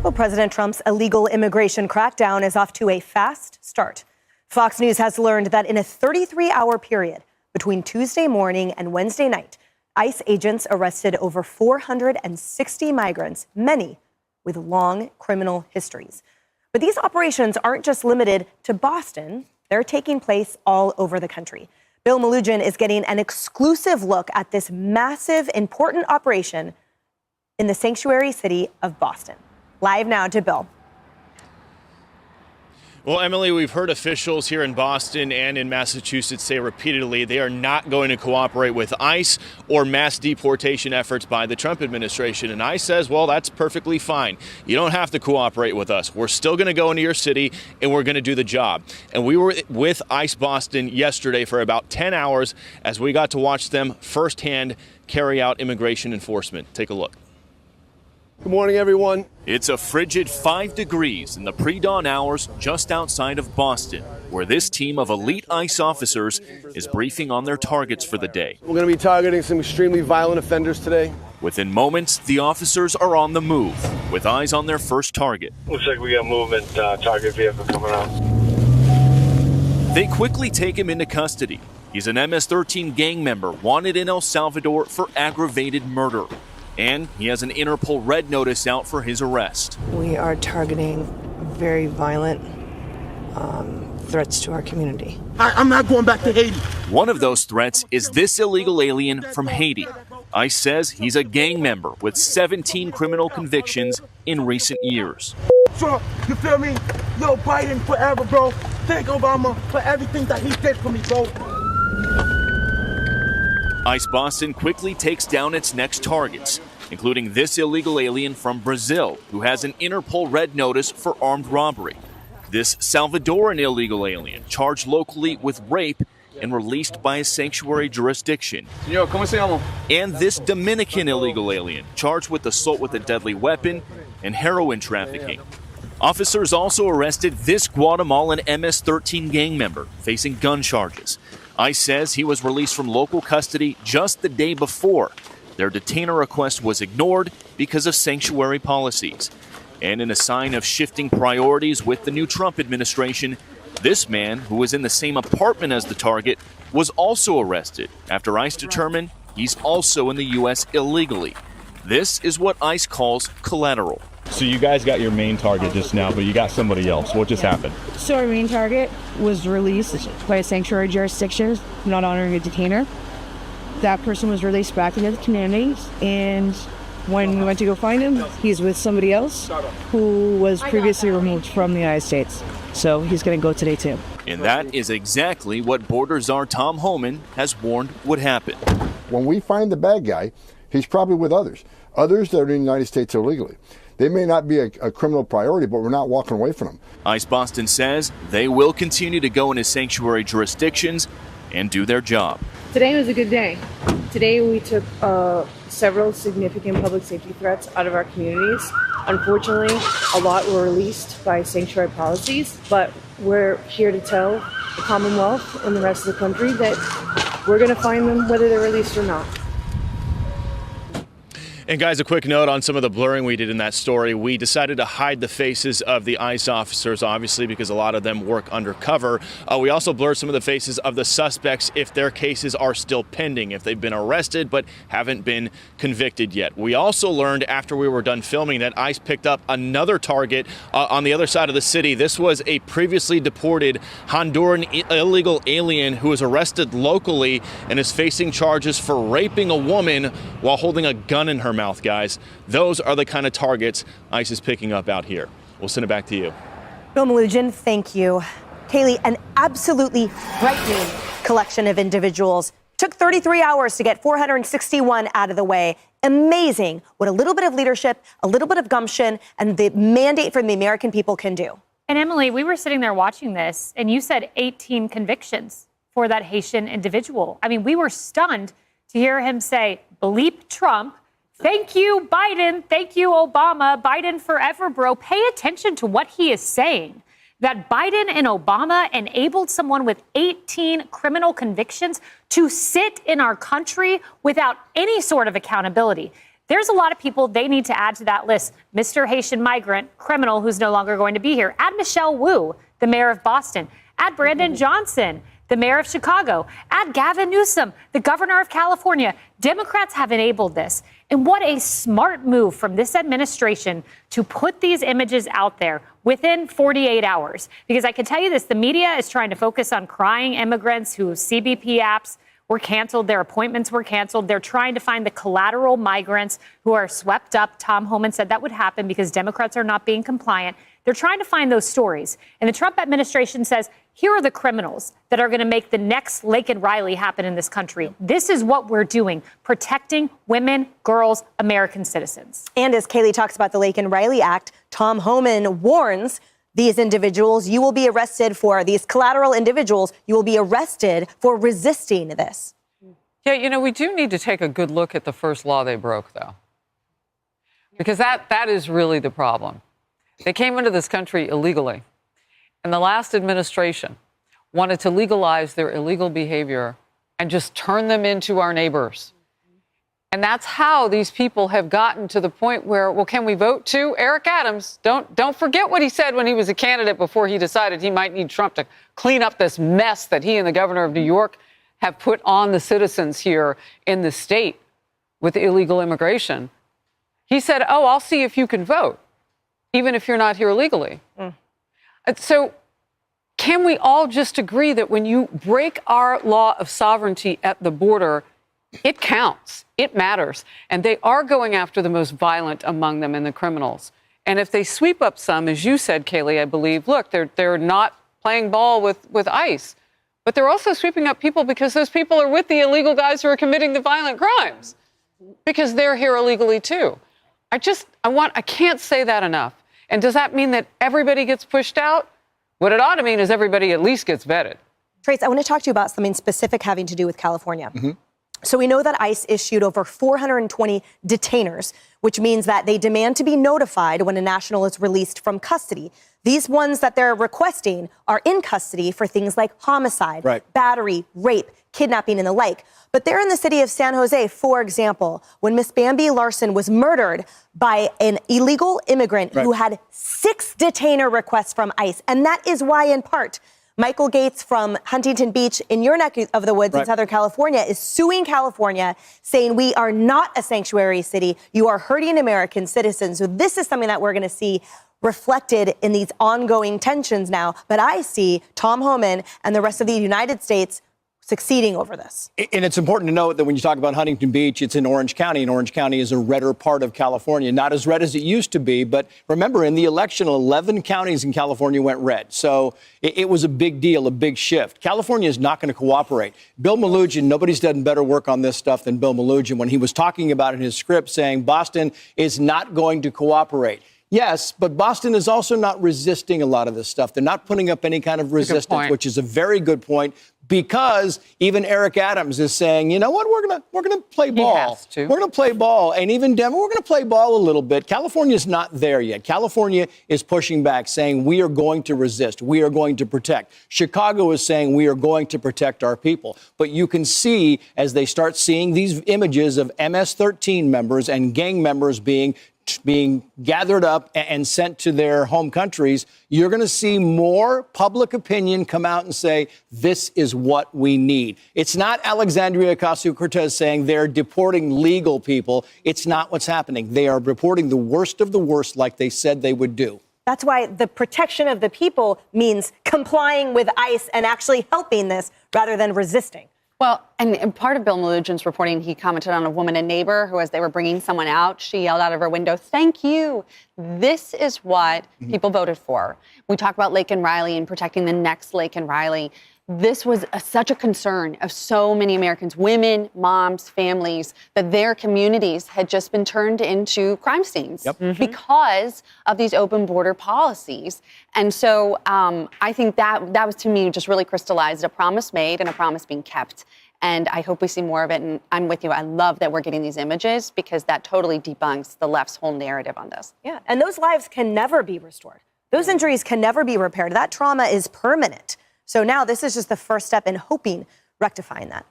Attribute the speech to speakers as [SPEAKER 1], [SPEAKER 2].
[SPEAKER 1] Well, President Trump's illegal immigration crackdown is off to a fast start. Fox News has learned that in a 33-hour period between Tuesday morning and Wednesday night, ICE agents arrested over 460 migrants, many with long criminal histories. But these operations aren't just limited to Boston. They're taking place all over the country. Bill Malugin is getting an exclusive look at this massive, important operation in the sanctuary city of Boston. Live now to Bill.
[SPEAKER 2] Well, Emily, we've heard officials here in Boston and in Massachusetts say repeatedly they are not going to cooperate with ICE or mass deportation efforts by the Trump administration. And ICE says, well, that's perfectly fine. You don't have to cooperate with us. We're still going to go into your city and we're going to do the job. And we were with ICE Boston yesterday for about 10 hours as we got to watch them firsthand carry out immigration enforcement. Take a look.
[SPEAKER 3] Good morning, everyone.
[SPEAKER 2] It's a frigid 5 degrees in the pre-dawn hours just outside of Boston, where this team of elite ICE officers is briefing on their targets for the day.
[SPEAKER 3] We're going to be targeting some extremely violent offenders today.
[SPEAKER 2] Within moments, the officers are on the move, with eyes on their first target.
[SPEAKER 4] Looks like we got movement, target vehicle coming out.
[SPEAKER 2] They quickly take him into custody. He's an MS-13 gang member wanted in El Salvador for aggravated murder. And he has an Interpol red notice out for his arrest.
[SPEAKER 5] We are targeting very violent threats to our community.
[SPEAKER 6] I'm not going back to Haiti.
[SPEAKER 2] One of those threats is this illegal alien from Haiti. ICE says he's a gang member with 17 criminal convictions in recent years.
[SPEAKER 6] Trump, you feel me? Yo, Biden forever, bro. Thank Obama for everything that he did for me, bro.
[SPEAKER 2] ICE Boston quickly takes down its next targets, including this illegal alien from Brazil who has an Interpol red notice for armed robbery. This Salvadoran illegal alien charged locally with rape and released by a sanctuary jurisdiction.
[SPEAKER 3] Señor, ¿cómo se llama?
[SPEAKER 2] And this Dominican illegal alien charged with assault with a deadly weapon and heroin trafficking. Officers also arrested this Guatemalan MS-13 gang member facing gun charges. ICE says he was released from local custody just the day before. Their detainer request was ignored because of sanctuary policies. And in a sign of shifting priorities with the new Trump administration, this man, who was in the same apartment as the target, was also arrested after ICE determined he's also in the U.S. illegally. This is what ICE calls collateral.
[SPEAKER 7] So you guys got your main target just now, but you got somebody else. What just happened?
[SPEAKER 5] So our main target was released by a sanctuary jurisdiction, not honoring a detainer. That person was released back into the community, and when we went to go find him, he's with somebody else who was previously removed from the United States. So he's going to go today too.
[SPEAKER 2] And that is exactly what Border Czar Tom Homan has warned would happen.
[SPEAKER 8] When we find the bad guy, he's probably with others that are in the United States illegally. They may not be a criminal priority, but we're not walking away from them.
[SPEAKER 2] ICE Boston says they will continue to go into sanctuary jurisdictions and do their job.
[SPEAKER 5] Today was a good day. Today we took several significant public safety threats out of our communities. Unfortunately, a lot were released by sanctuary policies, but we're here to tell the Commonwealth and the rest of the country that we're going to find them whether they're released or not.
[SPEAKER 2] And guys, a quick note on some of the blurring we did in that story. We decided to hide the faces of the ICE officers, obviously, because a lot of them work undercover. We also blurred some of the faces of the suspects if their cases are still pending, if they've been arrested but haven't been convicted yet. We also learned after we were done filming that ICE picked up another target on the other side of the city. This was a previously deported Honduran illegal alien who was arrested locally and is facing charges for raping a woman while holding a gun in her mouth, guys. Those are the kind of targets ICE is picking up out here. We'll send it back to you.
[SPEAKER 1] Bill Malugin, thank you. Kaylee, an absolutely frightening collection of individuals. Took 33 hours to get 461 out of the way. Amazing what a little bit of leadership, a little bit of gumption, and the mandate from the American people can do.
[SPEAKER 9] And Emily, we were sitting there watching this, and you said 18 convictions for that Haitian individual. I mean, we were stunned to hear him say, bleep Trump. Thank you, Biden. Thank you, Obama. Biden forever, bro. Pay attention to what he is saying. That Biden and Obama enabled someone with 18 criminal convictions to sit in our country without any sort of accountability. There's a lot of people they need to add to that list. Mr. Haitian migrant, criminal who's no longer going to be here. Add Michelle Wu, the mayor of Boston. Add Brandon Johnson, the mayor of Chicago. Add Gavin Newsom, the governor of California. Democrats have enabled this. And what a smart move from this administration to put these images out there within 48 hours. Because I can tell you this, the media is trying to focus on crying immigrants whose CBP apps were canceled, their appointments were canceled. They're trying to find the collateral migrants who are swept up. Tom Homan said that would happen because Democrats are not being compliant. They're trying to find those stories. And the Trump administration says, here are the criminals that are going to make the next Laken Riley happen in this country. This is what we're doing, protecting women, girls, American citizens.
[SPEAKER 1] And as Kaylee talks about the Laken Riley Act, Tom Homan warns these individuals, you will be arrested for these collateral individuals. You will be arrested for resisting this.
[SPEAKER 10] Yeah, you know, we do need to take a good look at the first law they broke, though, because that is really the problem. They came into this country illegally, and the last administration wanted to legalize their illegal behavior and just turn them into our neighbors. And that's how these people have gotten to the point where, well, can we vote too? Eric Adams, don't forget what he said when he was a candidate before he decided he might need Trump to clean up this mess that he and the governor of New York have put on the citizens here in the state with illegal immigration. He said, oh, I'll see if you can vote, even if you're not here legally. So can we all just agree that when you break our law of sovereignty at the border, it counts, it matters, and they are going after the most violent among them and the criminals. And if they sweep up some, as you said, Kaylee, I believe, look, they're not playing ball with ICE, but they're also sweeping up people because those people are with the illegal guys who are committing the violent crimes because they're here illegally too. I can't say that enough. And does that mean that everybody gets pushed out? What it ought to mean is everybody at least gets vetted.
[SPEAKER 1] Trace, I want to talk to you about something specific having to do with California. So we know that ICE issued over 420 detainers, which means that they demand to be notified when a national is released from custody. These ones that they're requesting are in custody for things like homicide, battery, rape, kidnapping, and the like. But they're in the city of San Jose, for example, when Miss Bambi Larson was murdered by an illegal immigrant who had 6 detainer requests from ICE. And that is why, in part, Michael Gates from Huntington Beach in your neck of the woods in Southern California is suing California, saying we are not a sanctuary city. You are hurting American citizens. So this is something that we're going to see reflected in these ongoing tensions now. But I see Tom Homan and the rest of the United States succeeding over this.
[SPEAKER 11] And it's important to note that when you talk about Huntington Beach, it's in Orange County, and Orange County is a redder part of California. Not as red as it used to be, but remember, in the election, 11 counties in California went red. So it was a big deal, a big shift. California is not going to cooperate. Bill Melugin, nobody's done better work on this stuff than Bill Melugin when he was talking about in his script saying Boston is not going to cooperate. Yes, but Boston is also not resisting a lot of this stuff. They're not putting up any kind of resistance, which is a very good point, because even Eric Adams is saying, you know what, we're gonna play ball.
[SPEAKER 10] He has to.
[SPEAKER 11] We're gonna play ball, and even Denver, we're gonna play ball a little bit. California's not there yet. California is pushing back, saying we are going to resist, we are going to protect. Chicago is saying we are going to protect our people. But you can see as they start seeing these images of MS-13 members and gang members being gathered up and sent to their home countries, you're going to see more public opinion come out and say, this is what we need. It's not Alexandria Ocasio-Cortez saying they're deporting legal people. It's not what's happening. They are reporting the worst of the worst like they said they would do.
[SPEAKER 1] That's why the protection of the people means complying with ICE and actually helping this rather than resisting.
[SPEAKER 12] Well, and part of Bill Melugin's reporting, he commented on a woman, a neighbor, who, as they were bringing someone out, she yelled out of her window, "Thank you." This is what people voted for. We talk about Laken Riley and protecting the next Laken Riley. This was such a concern of so many Americans, women, moms, families, that their communities had just been turned into crime scenes because of these open border policies. And so I think that was, to me, just really crystallized a promise made and a promise being kept. And I hope we see more of it. And I'm with you. I love that we're getting these images because that totally debunks the left's whole narrative on this.
[SPEAKER 1] Yeah, and those lives can never be restored. Those injuries can never be repaired. That trauma is permanent. So now this is just the first step in hoping rectifying that.